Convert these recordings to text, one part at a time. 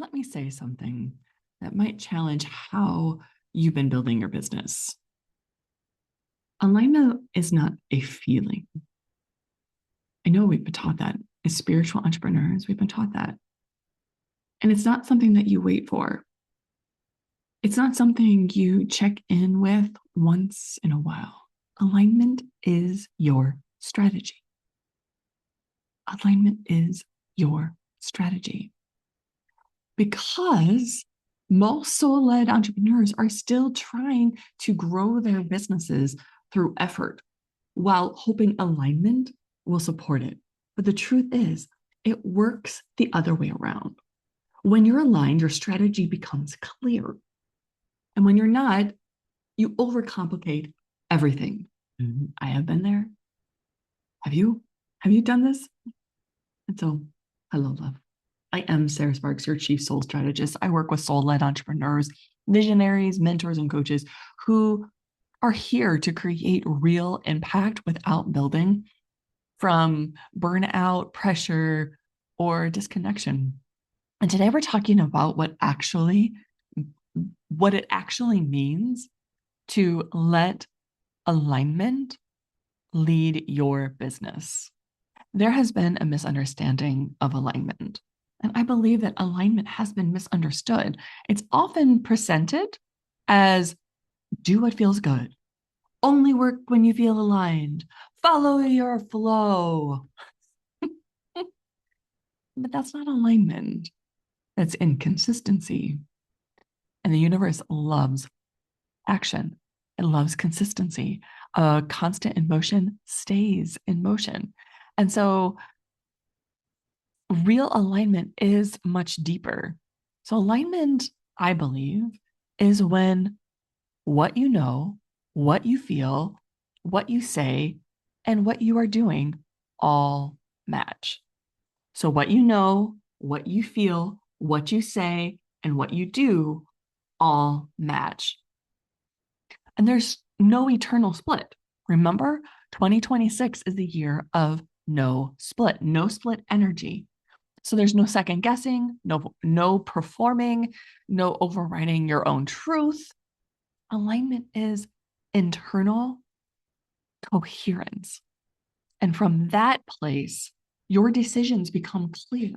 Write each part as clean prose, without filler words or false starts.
let me say something that might challenge how you've been building your business. Alignment is not a feeling. I know we've been taught that as spiritual entrepreneurs, we've been taught that. And it's not something that you wait for. It's not something you check in with once in a while. Alignment is your strategy. Alignment is your strategy. Because most soul-led entrepreneurs are still trying to grow their businesses through effort while hoping alignment will support it. But the truth is, it works the other way around. When you're aligned, your strategy becomes clear. And when you're not, you overcomplicate everything. I have been there. Have you? Have you done this? And so, hello, love. I am Sarah Sparks, your chief soul strategist. I work with soul-led entrepreneurs, visionaries, mentors, and coaches who are here to create real impact without building from burnout, pressure, or disconnection. And today we're talking about what it actually means to let alignment lead your business. There has been a misunderstanding of alignment. And I believe that alignment has been misunderstood. It's often presented as do what feels good, only work when you feel aligned, follow your flow. But that's not alignment. That's inconsistency. And the universe loves action. It loves consistency. A constant in motion stays in motion. And so real alignment is much deeper. So alignment, I believe, is when what you know, what you feel, what you say, and what you are doing all match. So what you know, what you feel, what you say, and what you do all match. And there's no eternal split. Remember, 2026 is the year of no split energy. So there's no second guessing, no performing, no overriding your own truth. Alignment is internal coherence. And from that place, your decisions become clear.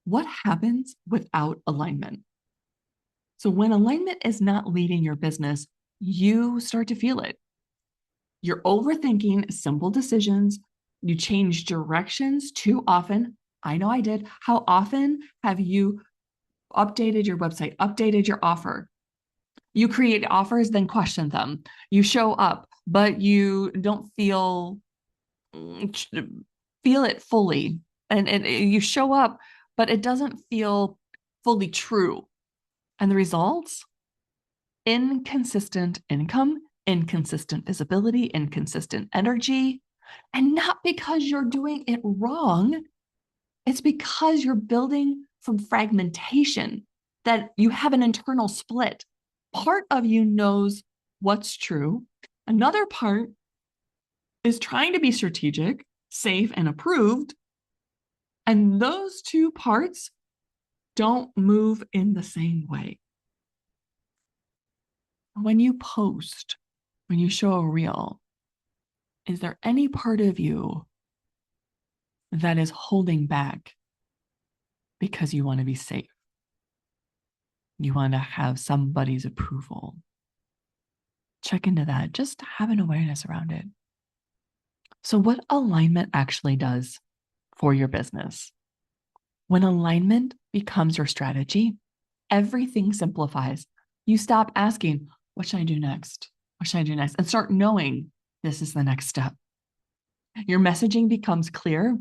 What happens without alignment? So when alignment is not leading your business, you start to feel it. You're overthinking simple decisions. You change directions too often. I know I did. How often have you updated your website, updated your offer? You create offers, then question them. You show up, but you don't feel it fully. And you show up, but it doesn't feel fully true. And the results? Inconsistent income, inconsistent visibility, inconsistent energy. And not because you're doing it wrong, it's because you're building from fragmentation, that you have an internal split. Part of you knows what's true. Another part is trying to be strategic, safe, and approved. And those two parts don't move in the same way. When you post, when you show a reel, is there any part of you that is holding back because you want to be safe? You want to have somebody's approval? Check into that. Just have an awareness around it. So what alignment actually does for your business? When alignment becomes your strategy, everything simplifies. You stop asking, what should I do next? What should I do next? And start knowing this is the next step. Your messaging becomes clear.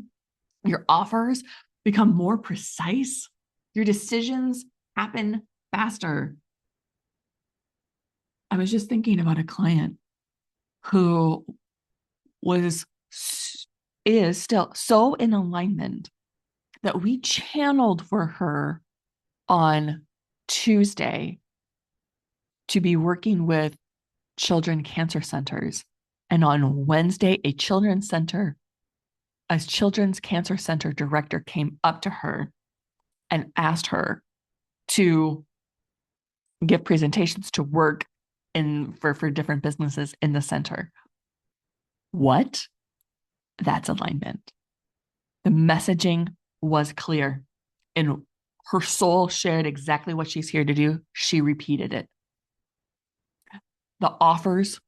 Your offers become more precise. Your decisions happen faster. I was just thinking about a client who is still so in alignment that we channeled for her on Tuesday to be working with children cancer centers. And on Wednesday, a children's cancer center director came up to her and asked her to give presentations to work for different businesses in the center. What? That's alignment. The messaging was clear, and her soul shared exactly what she's here to do. She repeated it. The offers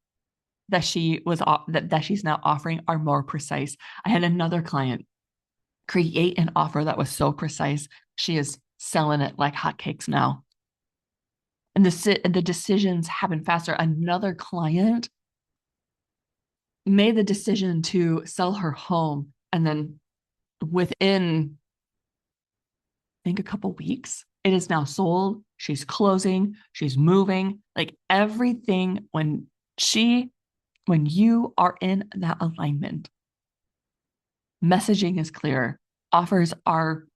that she's now offering are more precise. I had another client create an offer that was so precise. She is selling it like hotcakes now. And the decisions happen faster. Another client made the decision to sell her home, and then within, I think, a couple weeks, it is now sold. She's closing, she's moving, like everything. When you are in that alignment, messaging is clearer, offers are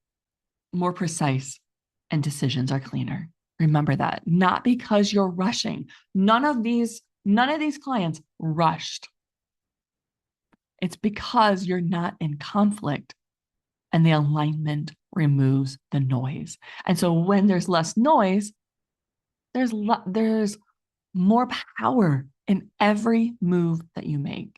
more precise, and decisions are cleaner. Remember that. Not because you're rushing. None of these clients rushed. It's because you're not in conflict, and the alignment removes the noise. And so when there's less noise, there's more power in every move that you make.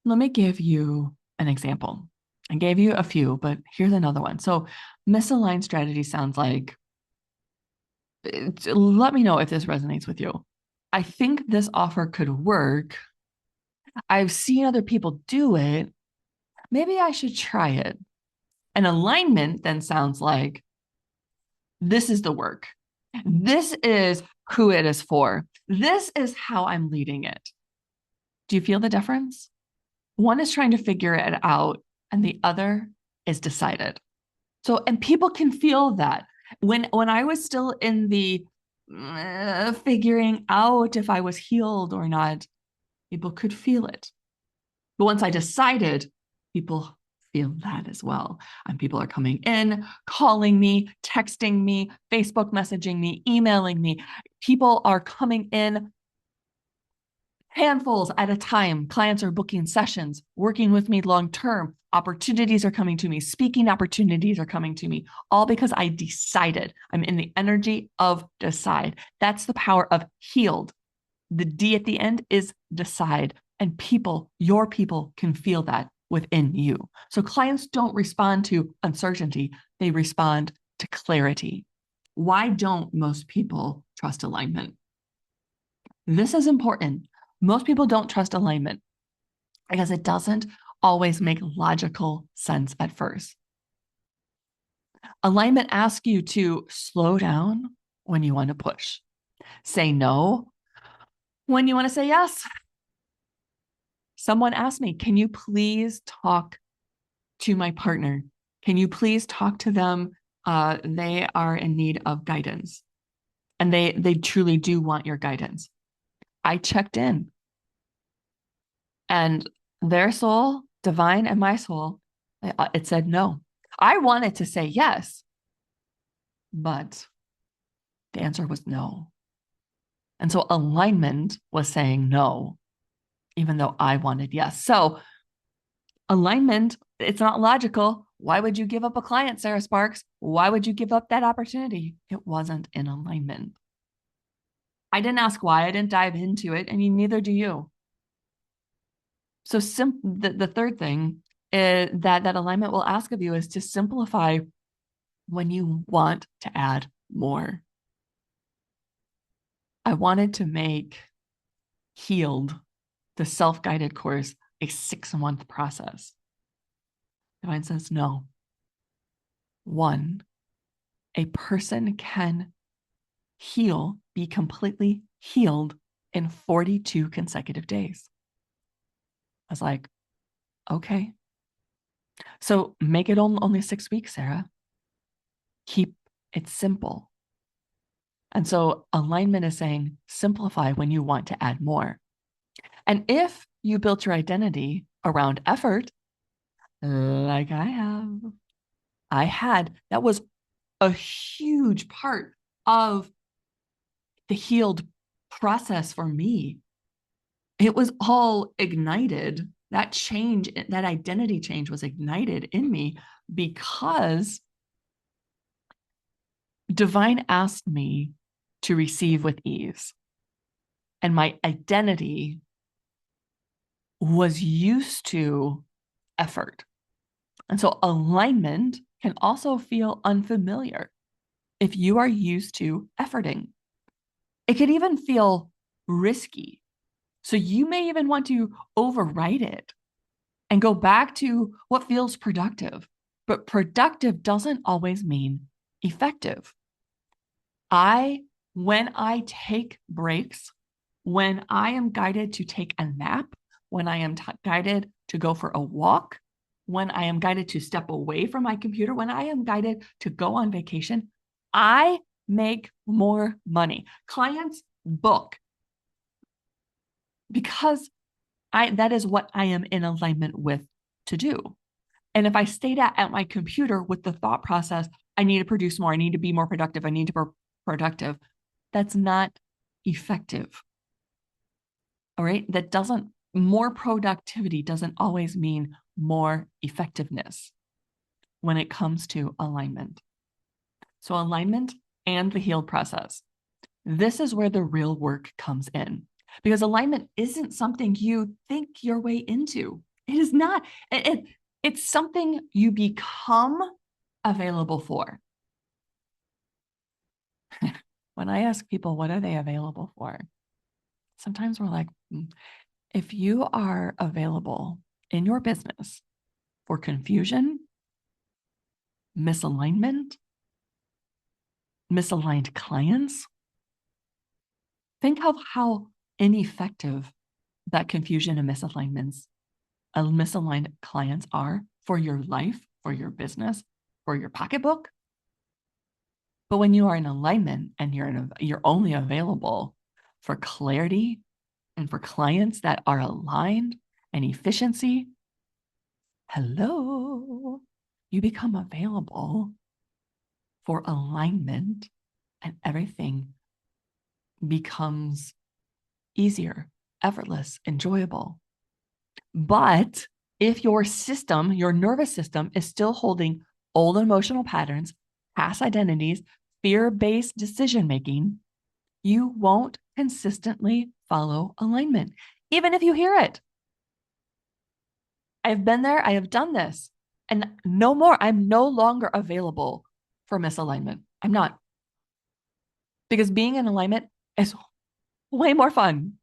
Let me give you an example. I gave you a few, but here's another one. So misaligned strategy sounds like, let me know if this resonates with you. I think this offer could work. I've seen other people do it. Maybe I should try it. And alignment then sounds like, this is the work. This is who it is for. This is how I'm leading it. Do you feel the difference? One is trying to figure it out, and the other is decided. So, and people can feel that. When I was still in the figuring out if I was healed or not, people could feel it. But once I decided, people feel that as well. And people are coming in, calling me, texting me, Facebook messaging me, emailing me. People are coming in handfuls at a time. Clients are booking sessions, working with me long term. Opportunities are coming to me. Speaking opportunities are coming to me, all because I decided. I'm in the energy of decide. That's the power of healed. The D at the end is decide. And people, your people, can feel that within you. So clients don't respond to uncertainty, they respond to clarity. Why don't most people trust alignment? This is important. Most people don't trust alignment because it doesn't always make logical sense at first. Alignment asks you to slow down when you want to push, say no when you want to say yes. Someone asked me, can you please talk to my partner? Can you please talk to them? They are in need of guidance, and they truly do want your guidance. I checked in, and their soul, divine, and my soul, it said no. I wanted to say yes, but the answer was no. And so alignment was saying no, even though I wanted yes. So alignment, it's not logical. Why would you give up a client, Sarah Sparks? Why would you give up that opportunity? It wasn't in alignment. I didn't ask why. I didn't dive into it, and neither do you. So the third thing is that alignment will ask of you is to simplify when you want to add more. I wanted to make Healed, the self-guided course, a 6-month process. Divine says no. One, a person can be completely healed in 42 consecutive days. I was like, okay. So make it only 6 weeks, Sarah. Keep it simple. And so alignment is saying simplify when you want to add more. And if you built your identity around effort, like I had, that was a huge part of the healed process for me. It was all ignited. That change, that identity change was ignited in me because Divine asked me to receive with ease. And my identity was used to effort. And so alignment can also feel unfamiliar if you are used to efforting. It can even feel risky. So you may even want to override it and go back to what feels productive. But productive doesn't always mean effective. When I take breaks, when I am guided to take a nap, when I am guided to go for a walk, when I am guided to step away from my computer, when I am guided to go on vacation, I make more money. Clients book because that is what I am in alignment with to do. And if I stayed at my computer with the thought process, I need to produce more, I need to be more productive, I need to be productive, that's not effective. All right. More productivity doesn't always mean more effectiveness when it comes to alignment. So, alignment and the healed process. This is where the real work comes in because alignment isn't something you think your way into. It is not. It's something you become available for. When I ask people, what are they available for? Sometimes we're like, if you are available in your business for confusion, misalignment, misaligned clients, think of how ineffective that confusion and misaligned clients are for your life, for your business, for your pocketbook. But when you are in alignment and you're only available for clarity and for clients that are aligned and efficiency, hello, you become available for alignment and everything becomes easier, effortless, enjoyable. But if your system, your nervous system, is still holding old emotional patterns, past identities, fear-based decision-making, you won't consistently follow alignment, even if you hear it. I've been there, I have done this, and no more. I'm no longer available for misalignment. I'm not. Because being in alignment is way more fun.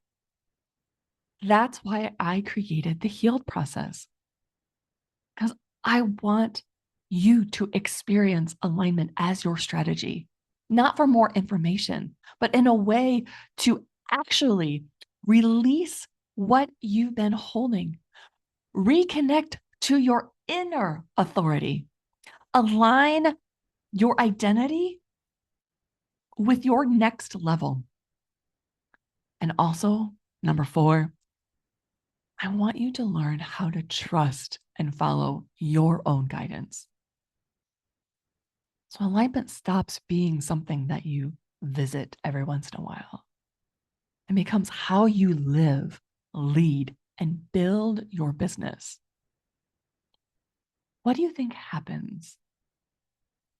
That's why I created the healed process. Because I want you to experience alignment as your strategy, not for more information, but in a way to actually release what you've been holding, reconnect to your inner authority, align your identity with your next level. And also, number 4, I want you to learn how to trust and follow your own guidance. So alignment stops being something that you visit every once in a while. It becomes how you live, lead, and build your business. What do you think happens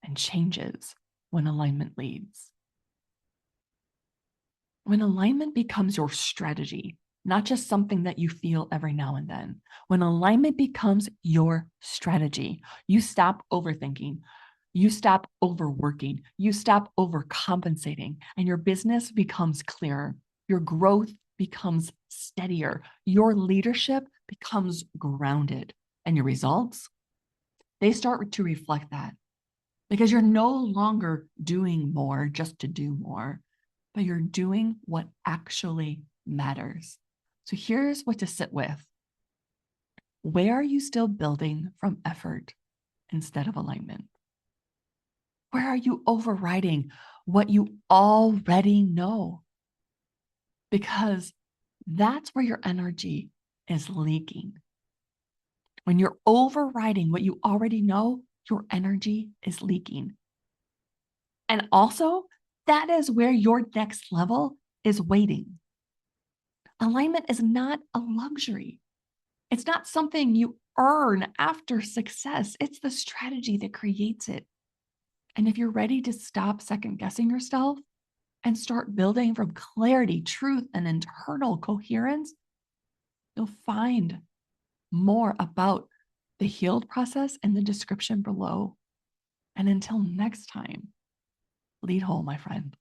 and changes when alignment leads? When alignment becomes your strategy, not just something that you feel every now and then, when alignment becomes your strategy, you stop overthinking, you stop overworking, you stop overcompensating, and your business becomes clearer. Your growth becomes steadier. Your leadership becomes grounded, and your results, they start to reflect that because you're no longer doing more just to do more, but you're doing what actually matters. So here's what to sit with. Where are you still building from effort instead of alignment? Where are you overriding what you already know? Because that's where your energy is leaking. When you're overriding what you already know, your energy is leaking. And also, that is where your next level is waiting. Alignment is not a luxury. It's not something you earn after success. It's the strategy that creates it. And if you're ready to stop second guessing yourself and start building from clarity, truth, and internal coherence, you'll find more about the healed process in the description below. And until next time, lead whole, my friend.